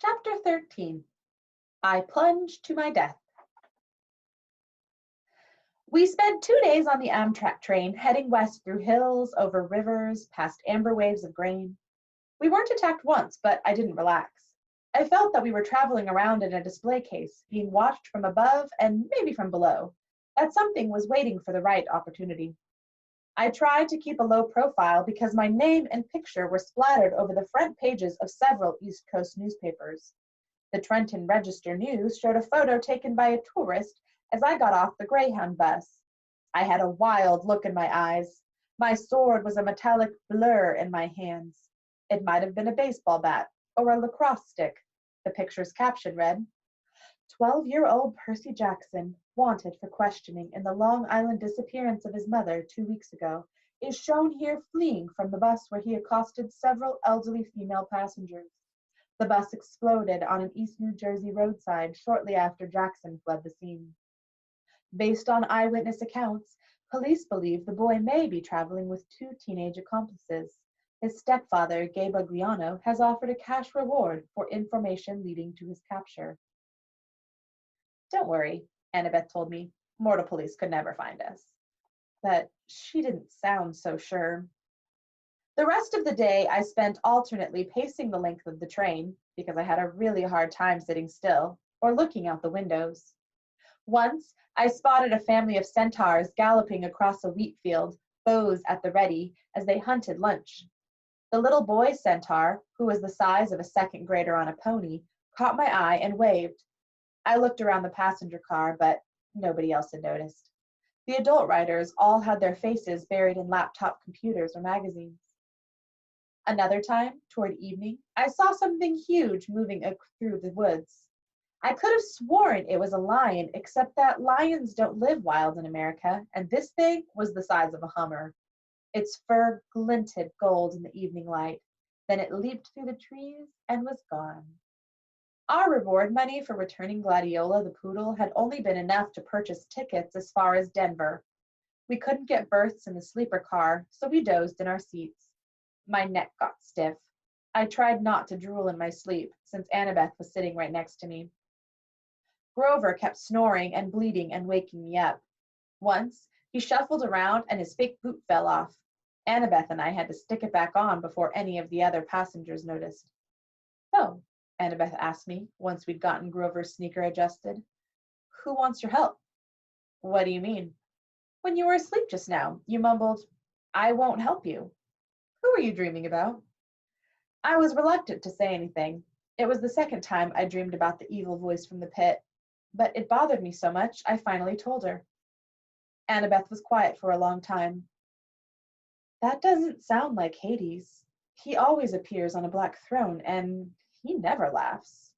Chapter 13. I Plunge to My Death. We spent 2 days on the Amtrak train, heading west through hills, over rivers, past amber waves of grain. We weren't attacked once, but I didn't relax. I felt that we were traveling around in a display case, being watched from above and maybe from below, that something was waiting for the right opportunity. I tried to keep a low profile because my name and picture were splattered over the front pages of several East Coast newspapers. The Trenton Register News showed a photo taken by a tourist as I got off the Greyhound bus. I had a wild look in my eyes. My sword was a metallic blur in my hands. It might have been a baseball bat or a lacrosse stick. The picture's caption read, 12-year-old Percy Jackson, wanted for questioning in the Long Island disappearance of his mother 2 weeks ago, is shown here fleeing from the bus where he accosted several elderly female passengers. The bus exploded on an East New Jersey roadside shortly after Jackson fled the scene. Based on eyewitness accounts, police believe the boy may be traveling with 2 teenage accomplices. His stepfather, Gabe Agliano, has offered a cash reward for information leading to his capture. Don't worry, Annabeth told me. Mortal Police could never find us. But she didn't sound so sure. The rest of the day I spent alternately pacing the length of the train, because I had a really hard time sitting still, or looking out the windows. Once, I spotted a family of centaurs galloping across a wheat field, bows at the ready, as they hunted lunch. The little boy centaur, who was the size of a second grader on a pony, caught my eye and waved. I looked around the passenger car, but nobody else had noticed. The adult riders all had their faces buried in laptop computers or magazines. Another time, toward evening, I saw something huge moving through the woods. I could have sworn it was a lion, except that lions don't live wild in America, and this thing was the size of a Hummer. Its fur glinted gold in the evening light. Then it leaped through the trees and was gone. Our reward money for returning Gladiola the poodle had only been enough to purchase tickets as far as Denver. We couldn't get berths in the sleeper car, so we dozed in our seats. My neck got stiff. I tried not to drool in my sleep, since Annabeth was sitting right next to me. Grover kept snoring and bleating and waking me up. Once, he shuffled around and his fake boot fell off. Annabeth and I had to stick it back on before any of the other passengers noticed. So, Annabeth asked me, once we'd gotten Grover's sneaker adjusted, who wants your help? What do you mean? When you were asleep just now, you mumbled, I won't help you. Who were you dreaming about? I was reluctant to say anything. It was the second time I dreamed about the evil voice from the pit, but it bothered me so much I finally told her. Annabeth was quiet for a long time. That doesn't sound like Hades. He always appears on a black throne, and he never laughs.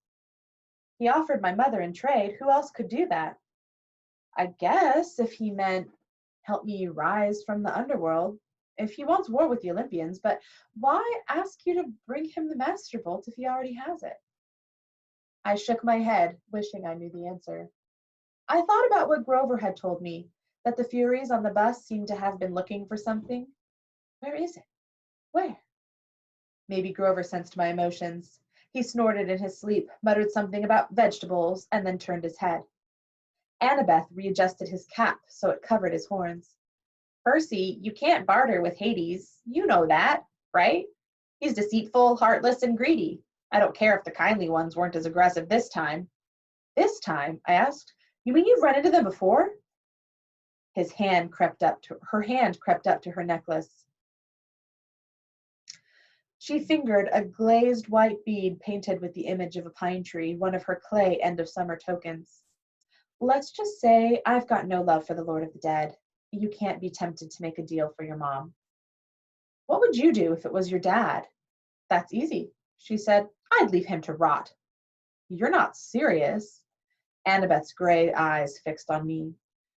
He offered my mother in trade. Who else could do that? I guess if he meant help me rise from the underworld, if he wants war with the Olympians, but why ask you to bring him the Master Bolt if he already has it? I shook my head, wishing I knew the answer. I thought about what Grover had told me, that the Furies on the bus seemed to have been looking for something. Where is it? Where? Maybe Grover sensed my emotions. He snorted in his sleep, muttered something about vegetables, and then turned his head. Annabeth readjusted his cap so it covered his horns. Percy, you can't barter with Hades. You know that, right? He's deceitful, heartless, and greedy. I don't care if the kindly ones weren't as aggressive this time. This time? I asked. You mean you've run into them before? Her hand crept up to her necklace. She fingered a glazed white bead painted with the image of a pine tree, one of her clay end of summer tokens. Let's just say I've got no love for the Lord of the Dead. You can't be tempted to make a deal for your mom. What would you do if it was your dad? That's easy, she said. I'd leave him to rot. You're not serious. Annabeth's gray eyes fixed on me.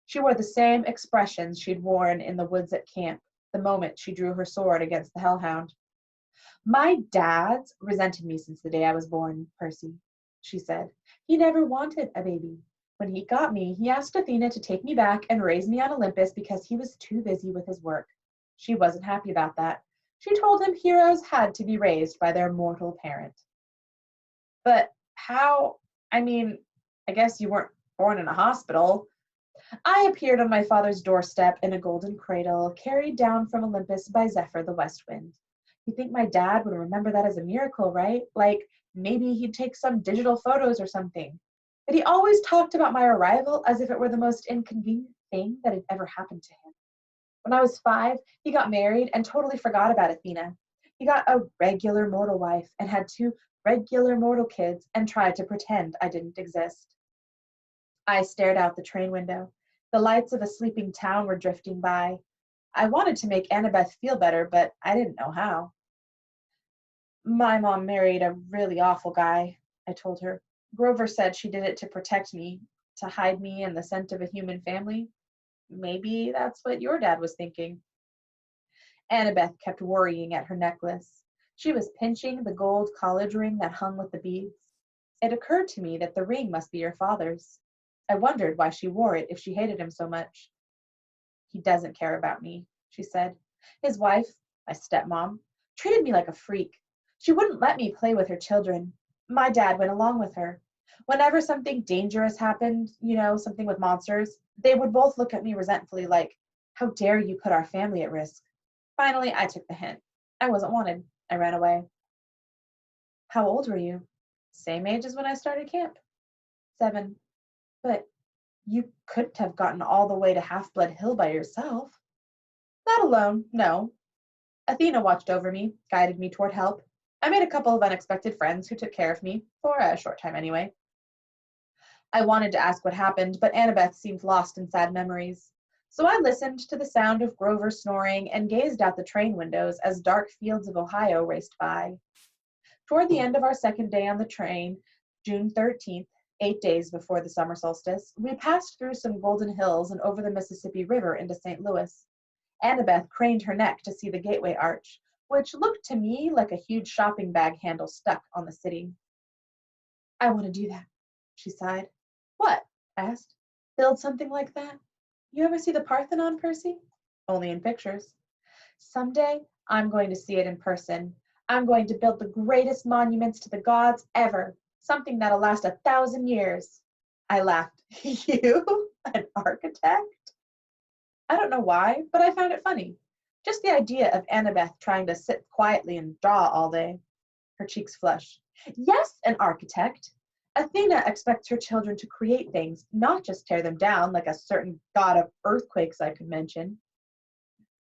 She wore the same expressions she'd worn in the woods at camp, the moment she drew her sword against the hellhound. My dad's resented me since the day I was born, Percy, she said. He never wanted a baby. When he got me, he asked Athena to take me back and raise me on Olympus because he was too busy with his work. She wasn't happy about that. She told him heroes had to be raised by their mortal parent. But How? I mean, I guess you weren't born in a hospital. I appeared on my father's doorstep in a golden cradle, carried down from Olympus by Zephyr the west wind. You think my dad would remember that as a miracle, right? Like maybe he'd take some digital photos or something. But he always talked about my arrival as if it were the most inconvenient thing that had ever happened to him. When I was 5, he got married and totally forgot about Athena. He got a regular mortal wife and had 2 regular mortal kids and tried to pretend I didn't exist. I stared out the train window. The lights of a sleeping town were drifting by. I wanted to make Annabeth feel better, but I didn't know how. My mom married a really awful guy, I told her. Grover said she did it to protect me, to hide me in the scent of a human family. Maybe that's what your dad was thinking. Annabeth kept worrying at her necklace. She was pinching the gold college ring that hung with the beads. It occurred to me that the ring must be your father's. I wondered why she wore it if she hated him so much. He doesn't care about me, she said. His wife, my stepmom, treated me like a freak. She wouldn't let me play with her children. My dad went along with her. Whenever something dangerous happened, something with monsters, they would both look at me resentfully like, how dare you put our family at risk? Finally, I took the hint. I wasn't wanted. I ran away. How old were you? Same age as when I started camp. 7. But you couldn't have gotten all the way to Half-Blood Hill by yourself. Not alone, no. Athena watched over me, guided me toward help. I made a couple of unexpected friends who took care of me, for a short time anyway. I wanted to ask what happened, but Annabeth seemed lost in sad memories. So I listened to the sound of Grover snoring and gazed out the train windows as dark fields of Ohio raced by. Toward the end of our second day on the train, June 13th, 8 days before the summer solstice, we passed through some golden hills and over the Mississippi River into St. Louis. Annabeth craned her neck to see the gateway arch, which looked to me like a huge shopping bag handle stuck on the city. I want to do that, she sighed. What? I asked. Build something like that? You ever see the Parthenon, Percy? Only in pictures. Someday, I'm going to see it in person. I'm going to build the greatest monuments to the gods ever, something that'll last 1,000 years. I laughed. You? An architect? I don't know why, but I found it funny. Just the idea of Annabeth trying to sit quietly and draw all day. Her cheeks flushed. Yes, an architect. Athena expects her children to create things, not just tear them down like a certain god of earthquakes I could mention.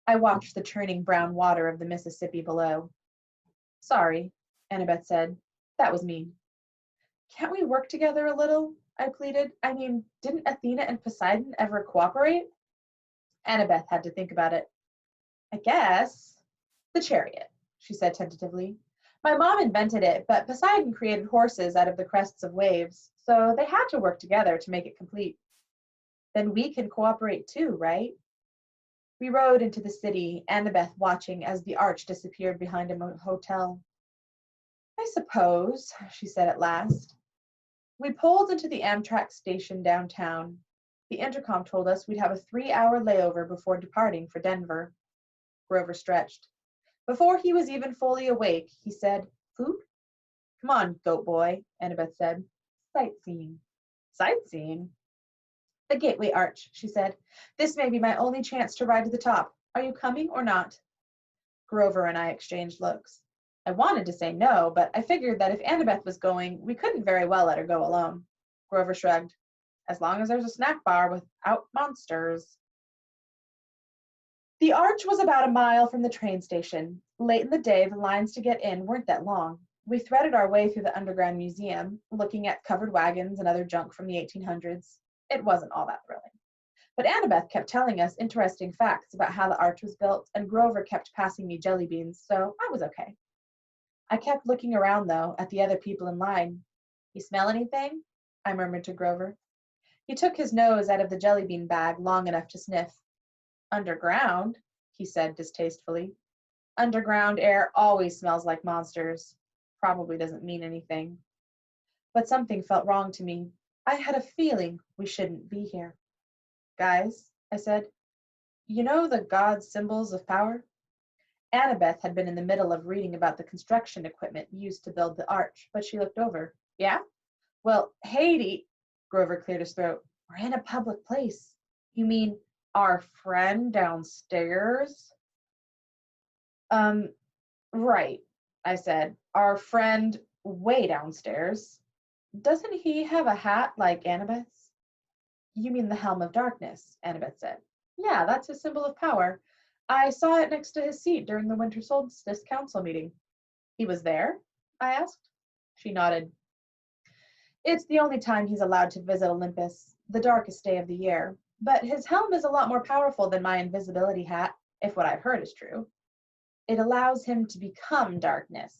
I watched the churning brown water of the Mississippi below. Sorry, Annabeth said. That was mean. Can't we work together a little? I pleaded. I mean, didn't Athena and Poseidon ever cooperate? Annabeth had to think about it. I guess. The chariot, she said tentatively. My mom invented it, but Poseidon created horses out of the crests of waves, so they had to work together to make it complete. Then we can cooperate too, right? We rode into the city, Annabeth watching as the arch disappeared behind a hotel. I suppose, she said at last. We pulled into the Amtrak station downtown. The intercom told us we'd have a 3-hour layover before departing for Denver. Grover stretched. Before he was even fully awake, he said, Food? Come on, goat boy, Annabeth said. Sightseeing. Sightseeing? The Gateway Arch, she said. This may be my only chance to ride to the top. Are you coming or not? Grover and I exchanged looks. I wanted to say no, but I figured that if Annabeth was going, we couldn't very well let her go alone. Grover shrugged. As long as there's a snack bar without monsters. The arch was about a mile from the train station. Late in the day, the lines to get in weren't that long. We threaded our way through the underground museum, looking at covered wagons and other junk from the 1800s. It wasn't all that thrilling. But Annabeth kept telling us interesting facts about how the arch was built, and Grover kept passing me jelly beans, so I was okay. I kept looking around, though, at the other people in line. You smell anything? I murmured to Grover. He took his nose out of the jelly bean bag long enough to sniff. Underground, he said distastefully. Underground air always smells like monsters. Probably doesn't mean anything. But something felt wrong to me. I had a feeling we shouldn't be here. Guys, I said, you know the god's symbols of power? Annabeth had been in the middle of reading about the construction equipment used to build the arch, but she looked over. Yeah? Well, Haiti, Grover cleared his throat. We're in a public place. You mean our friend downstairs? Um, right, I said. Our friend way downstairs. Doesn't he have a hat like Annabeth's? You mean the Helm of Darkness, Annabeth said. Yeah, that's his symbol of power. I saw it next to his seat during the Winter Solstice Council meeting. He was there? I asked. She nodded. It's the only time he's allowed to visit Olympus, the darkest day of the year. But his helm is a lot more powerful than my invisibility hat, if what I've heard is true. It allows him to become darkness,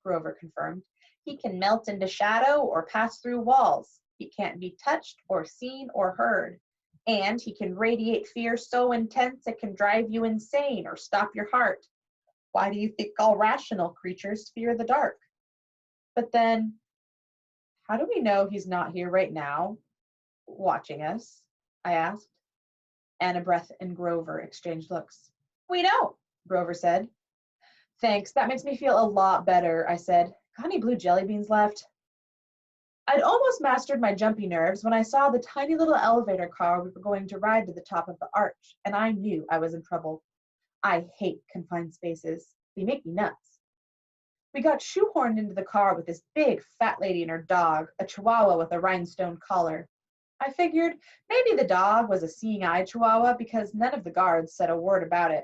Grover confirmed. He can melt into shadow or pass through walls. He can't be touched or seen or heard. And he can radiate fear so intense it can drive you insane or stop your heart. Why do you think all rational creatures fear the dark? But then, how do we know he's not here right now, watching us? I asked. Annabeth and Grover exchanged looks. We don't, Grover said. Thanks, that makes me feel a lot better, I said. Got any blue jelly beans left? I'd almost mastered my jumpy nerves when I saw the tiny little elevator car we were going to ride to the top of the arch, and I knew I was in trouble. I hate confined spaces. They make me nuts. We got shoehorned into the car with this big fat lady and her dog, a chihuahua with a rhinestone collar. I figured maybe the dog was a seeing-eye chihuahua because none of the guards said a word about it.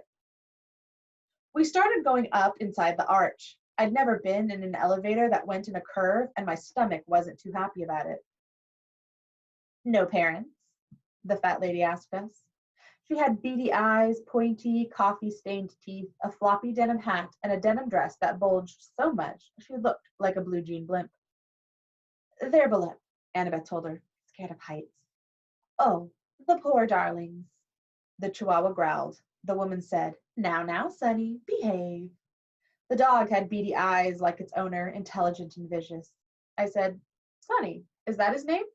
We started going up inside the arch. I'd never been in an elevator that went in a curve, and my stomach wasn't too happy about it. No parents? The fat lady asked us. She had beady eyes, pointy, coffee-stained teeth, a floppy denim hat, and a denim dress that bulged so much she looked like a blue jean blimp. They're below, Annabeth told her, scared of heights. Oh, the poor darlings. The chihuahua growled. The woman said, Now, Sonny, behave. The dog had beady eyes like its owner, intelligent and vicious. I said, Sonny, is that his name?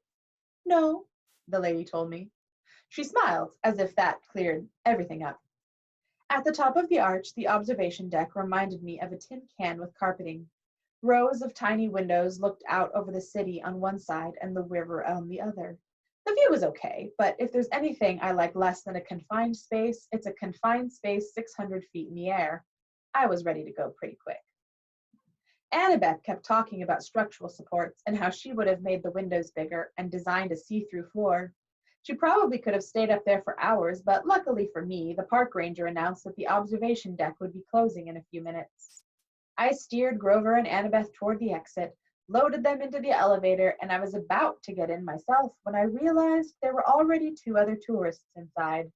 No, the lady told me. She smiled, as if that cleared everything up. At the top of the arch, the observation deck reminded me of a tin can with carpeting. Rows of tiny windows looked out over the city on one side and the river on the other. The view was okay, but if there's anything I like less than a confined space, it's a confined space 600 feet in the air. I was ready to go pretty quick. Annabeth kept talking about structural supports and how she would have made the windows bigger and designed a see-through floor. She probably could have stayed up there for hours, but luckily for me, the park ranger announced that the observation deck would be closing in a few minutes. I steered Grover and Annabeth toward the exit, loaded them into the elevator, and I was about to get in myself when I realized there were already 2 other tourists inside.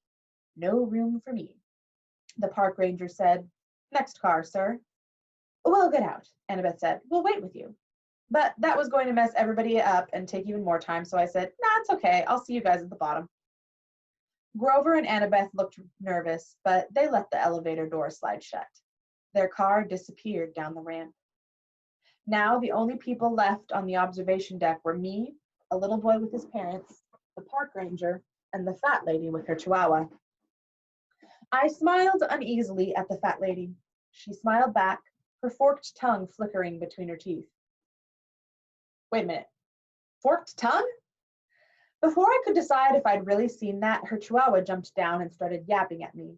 No room for me. The park ranger said, Next car, sir. We'll get out, Annabeth said. We'll wait with you. But that was going to mess everybody up and take even more time, so I said, Nah, it's okay. I'll see you guys at the bottom. Grover and Annabeth looked nervous, but they let the elevator door slide shut. Their car disappeared down the ramp. Now the only people left on the observation deck were me, a little boy with his parents, the park ranger, and the fat lady with her chihuahua. I smiled uneasily at the fat lady. She smiled back, her forked tongue flickering between her teeth. Wait a minute. Forked tongue? Before I could decide if I'd really seen that, her chihuahua jumped down and started yapping at me.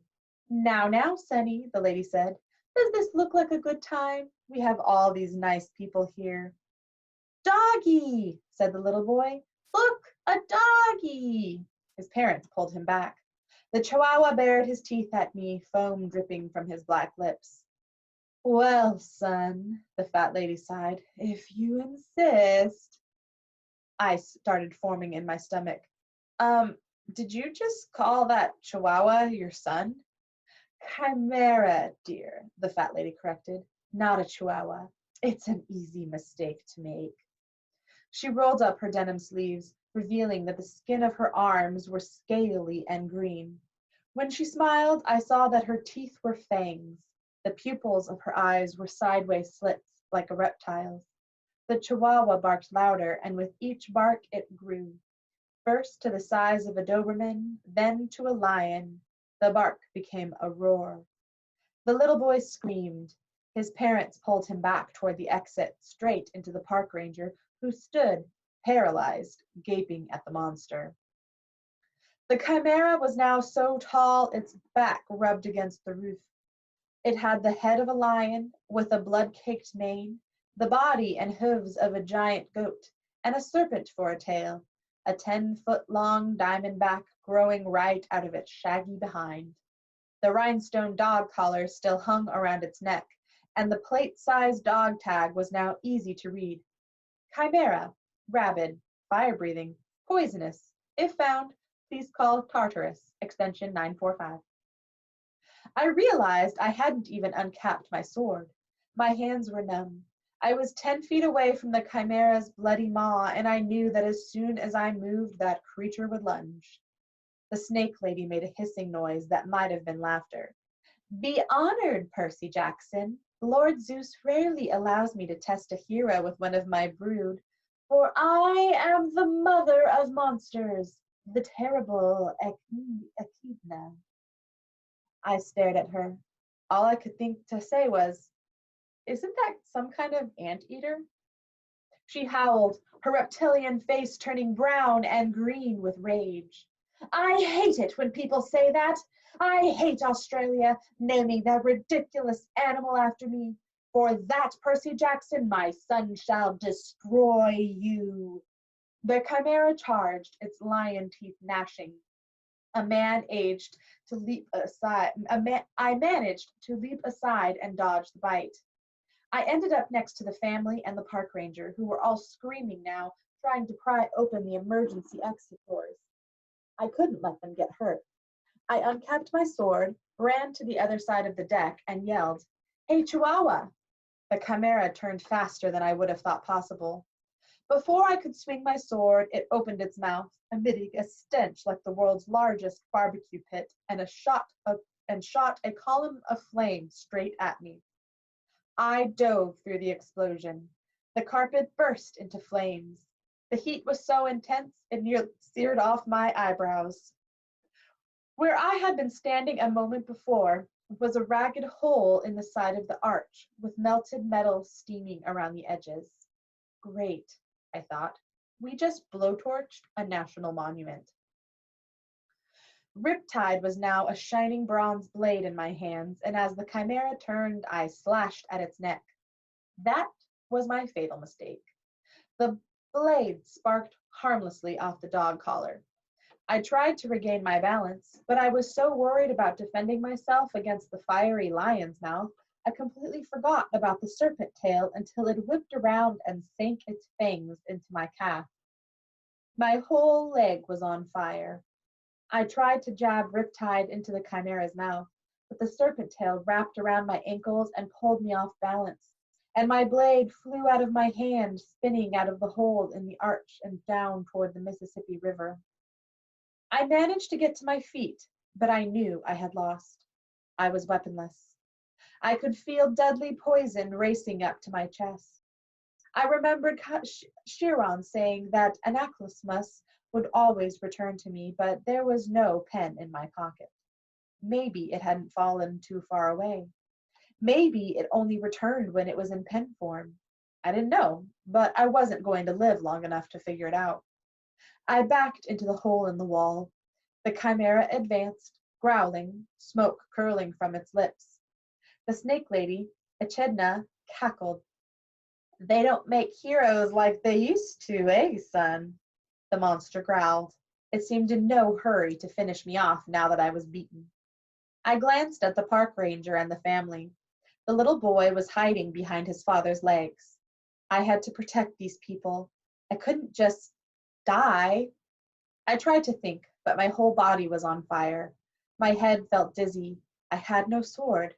Now, Sonny, the lady said. Does this look like a good time? We have all these nice people here. Doggy, said the little boy. Look, a doggy. His parents pulled him back. The chihuahua bared his teeth at me, foam dripping from his black lips. Well, son, the fat lady sighed, if you insist. I started forming in my stomach. Did you just call that chihuahua your son? Chimera, dear, the fat lady corrected. Not a chihuahua. It's an easy mistake to make. She rolled up her denim sleeves, revealing that the skin of her arms were scaly and green. When she smiled, I saw that her teeth were fangs. The pupils of her eyes were sideways slits, like a reptile's. The chihuahua barked louder, and with each bark it grew. First to the size of a Doberman, then to a lion. The bark became a roar. The little boy screamed. His parents pulled him back toward the exit, straight into the park ranger, who stood, paralyzed, gaping at the monster. The chimera was now so tall its back rubbed against the roof. It had the head of a lion with a blood-caked mane, the body and hooves of a giant goat, and a serpent for a tail, a 10-foot-long diamond back growing right out of its shaggy behind. The rhinestone dog collar still hung around its neck, and the plate-sized dog tag was now easy to read. Chimera, rabid, fire-breathing, poisonous. If found, please call Tartarus, extension 945. I realized I hadn't even uncapped my sword. My hands were numb. I was 10 feet away from the chimera's bloody maw, and I knew that as soon as I moved, that creature would lunge. The snake lady made a hissing noise that might have been laughter. Be honored, Percy Jackson. Lord Zeus rarely allows me to test a hero with one of my brood, for I am the mother of monsters, the terrible Echidna. I stared at her. All I could think to say was, isn't that some kind of anteater? She howled, her reptilian face turning brown and green with rage. I hate it when people say that. I hate Australia naming that ridiculous animal after me. For that, Percy Jackson, my son shall destroy you. The chimera charged, its lion teeth gnashing. I managed to leap aside and dodge the bite. I ended up next to the family and the park ranger, who were all screaming now, trying to pry open the emergency exit doors. I couldn't let them get hurt. I uncapped my sword, ran to the other side of the deck, and yelled, Hey, Chihuahua! The chimera turned faster than I would have thought possible. Before I could swing my sword, it opened its mouth, emitting a stench like the world's largest barbecue pit, and shot a column of flame straight at me. I dove through the explosion. The carpet burst into flames. The heat was so intense, it nearly seared off my eyebrows. Where I had been standing a moment before was a ragged hole in the side of the arch, with melted metal steaming around the edges. Great, I thought. We just blowtorched a national monument. Riptide was now a shining bronze blade in my hands, and as the chimera turned, I slashed at its neck. That was my fatal mistake. The blade sparked harmlessly off the dog collar. I tried to regain my balance, but I was so worried about defending myself against the fiery lion's mouth, I completely forgot about the serpent tail until it whipped around and sank its fangs into my calf. My whole leg was on fire. I tried to jab Riptide into the chimera's mouth, but the serpent tail wrapped around my ankles and pulled me off balance, and my blade flew out of my hand, spinning out of the hole in the arch and down toward the Mississippi River. I managed to get to my feet, but I knew I had lost. I was weaponless. I could feel deadly poison racing up to my chest. I remembered Chiron saying that Anaclusmus would always return to me, but there was no pen in my pocket. Maybe it hadn't fallen too far away. Maybe it only returned when it was in pen form. I didn't know, but I wasn't going to live long enough to figure it out. I backed into the hole in the wall. The chimera advanced, growling, smoke curling from its lips. The snake lady, Echidna, cackled. They don't make heroes like they used to, eh, son? The monster growled. It seemed in no hurry to finish me off now that I was beaten. I glanced at the park ranger and the family. The little boy was hiding behind his father's legs. I had to protect these people. I couldn't just die. I tried to think, but my whole body was on fire. My head felt dizzy. I had no sword.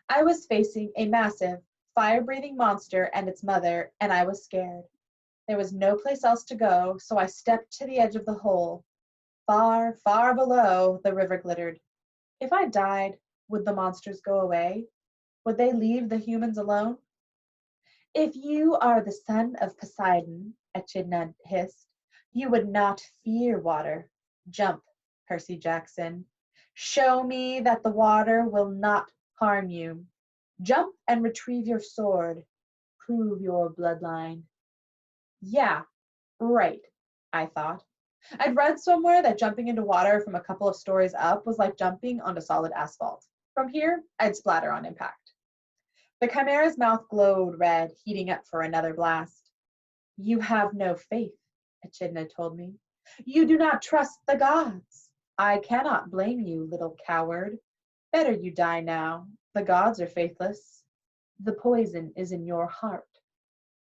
I was facing a massive, fire-breathing monster and its mother, and I was scared. There was no place else to go, so I stepped to the edge of the hole. Far, far below, the river glittered. If I died, would the monsters go away? Would they leave the humans alone? If you are the son of Poseidon, Echidna hissed, you would not fear water. Jump, Percy Jackson. Show me that the water will not harm you. Jump and retrieve your sword. Prove your bloodline. Yeah, Right, I thought. I'd read somewhere that jumping into water from a couple of stories up was like jumping onto solid asphalt. From here, I'd splatter on impact. The chimera's mouth glowed red, heating up for another blast. You have no faith, Echidna told me. You do not trust the gods. I cannot blame you, little coward. Better you die now. The gods are faithless. The poison is in your heart.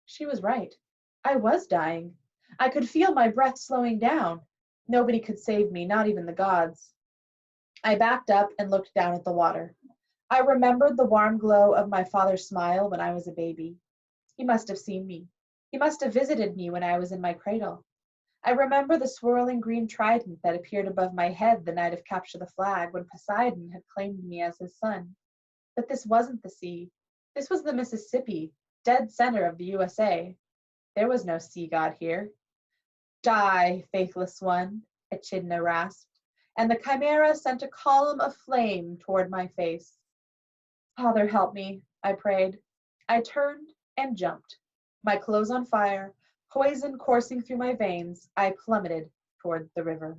She was right. I was dying. I could feel my breath slowing down. Nobody could save me, not even the gods. I backed up and looked down at the water. I remembered the warm glow of my father's smile when I was a baby. He must have seen me. He must have visited me when I was in my cradle. I remember the swirling green trident that appeared above my head the night of Capture the Flag when Poseidon had claimed me as his son. But this wasn't the sea. This was the Mississippi, dead center of the USA. There was no sea god here. Die, faithless one, Echidna rasped, and the chimera sent a column of flame toward my face. Father, help me, I prayed. I turned and jumped. My clothes on fire, poison coursing through my veins, I plummeted toward the river.